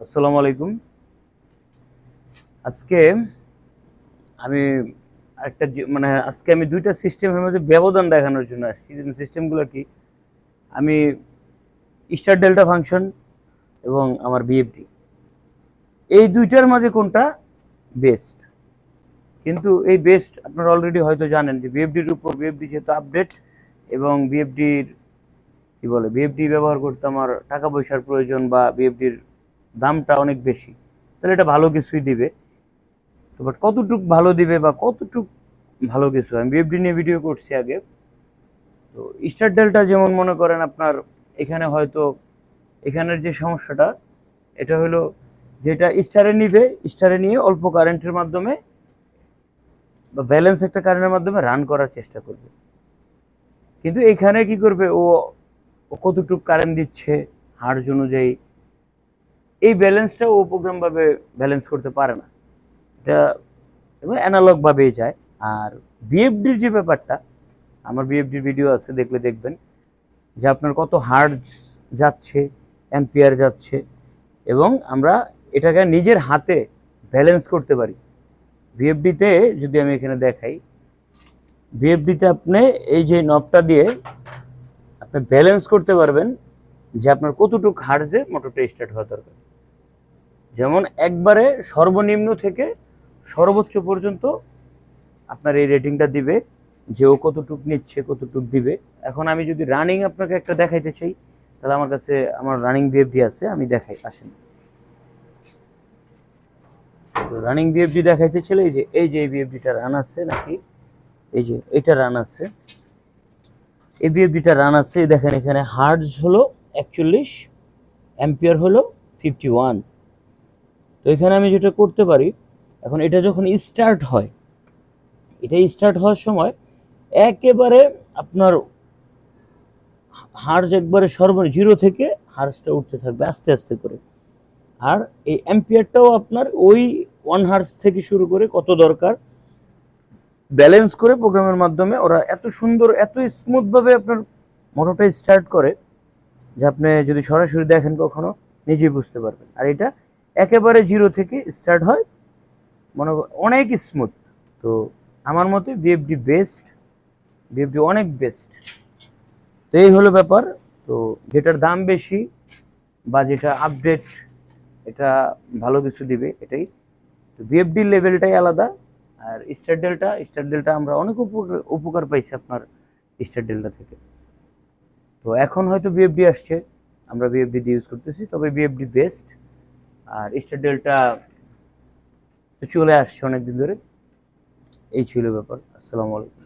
আসসালামু আলাইকুম। আজকে আমি আজকে আমি দুইটা সিস্টেমের মধ্যে ব্যবধান দেখানোর জন্য আসছি। সিস্টেমগুলো কি? আমি স্টার ডেল্টা ফাংশন এবং আমার বিএফডি, এই দুইটার মাঝে কোনটা বেস্ট? কিন্তু এই বেস্ট আপনারা অলরেডি হয়তো জানেন যে বিএফডির উপর, বিএফডি যেহেতু আপডেট এবং বিএফডি ব্যবহার করতে আমার টাকা পয়সার প্রয়োজন বা বিএফডির দামটা অনেক বেশি, তাহলে এটা ভালো কিছুই দিবে। তো বাট কতটুক ভালো দিবে বা কতটুক ভালো কিছু, আমি বিএফডি নিয়ে ভিডিও করছি আগে। তো স্টার ডেল্টা যেমন মনে করেন আপনার এখানে হয়তো এখানের যে সমস্যাটা, এটা হলো যেটা স্টারে নিয়ে অল্প কারেন্টের মাধ্যমে বা ব্যালেন্স একটা কারেন্টের মাধ্যমে রান করার চেষ্টা করবে। কিন্তু এখানে কি করবে, ও কতটুক কারেন্ট দিচ্ছে হার্জ অনুযায়ী, এই ব্যালেন্সটা ও প্রোগ্রাম ভাবে ব্যালেন্স করতে পারে না, এটা এবং অ্যানালগ ভাবেই যায়। আর বিএফডির যে ব্যাপারটা, আমার বিএফডির ভিডিও আছে, দেখলে দেখবেন যে আপনার কত হার্জ যাচ্ছে, অ্যাম্পিয়ার যাচ্ছে, এবং আমরা এটাকে নিজের হাতে ব্যালেন্স করতে পারি। বিএফডিতে যদি আমি এখানে দেখাই, বিএফডিতে আপনি এই যে নবটা দিয়ে আপনি ব্যালেন্স করতে পারবেন যে আপনার কতটুকু হার্জে মোটরটা স্টার্ট হওয়া দরকার। যেমন একবারে সর্বনিম্ন থেকে সর্বোচ্চ পর্যন্ত আপনার এই রেটিংটা দিবে যে ও কতটুক নিচ্ছে, কতটুক দিবে। এখন আমি যদি রানিং আপনাকে একটা দেখাইতে চাই, তাহলে আমার কাছে আমার রানিং বিএফডি আছে, আমি দেখাই, আসেন। রানিং বিএফডি দেখাইতে ছিল, এই যে এই বিএফডিটা রান আছে নাকি, এই যে এটা রান আছে, এই বিএফডিটা রান আছে। দেখেন এখানে হার্জ হলো 41, অ্যাম্পিয়ার হলো 51। তো এখানে আমি যেটা করতে পারি, এখন এটা যখন স্টার্ট হয়, এটা স্টার্ট হওয়ার সময় একেবারে আপনার হার্জ একবারে জিরো থেকে হার্জটা উঠতে থাকবে আস্তে আস্তে করে। আর এই অ্যাম্পিয়ারটাও আপনার ওই 1 হার্জ থেকে শুরু করে কত দরকার ব্যালেন্স করে প্রোগ্রামের মাধ্যমে ওরা এত সুন্দর, এত স্মুথ ভাবে আপনার মোটরটা স্টার্ট করে যে আপনি যদি সরাসরি দেখেন কখনো নিজেই বুঝতে পারবেন। আর এটা একেবারে জিরো থেকে স্টার্ট হয়, মনে অনেক স্মুথ। তো আমার মতে বিএফডি বেস্ট, বিএফডি অনেক বেস্ট। তো এই হলো ব্যাপার। তো যেটার দাম বেশি বা যেটা আপডেট, এটা ভালো কিছু দিবে এটাই। তো বিএফডি লেভেলটাই আলাদা। আর স্টার ডেল্টা আমরা অনেক উপকার পাইছি আপনার স্টার ডেল্টা থেকে। তো এখন হয়তো বিএফডি আসছে, আমরা বিএফডি দিয়ে ইউজ করতেছি, তবে বিএফডি বেস্ট। আর স্টার ডেল্টা চলে আসছে অনেকদিন ধরে। এই ছিল ব্যাপার। আসসালামু আলাইকুম।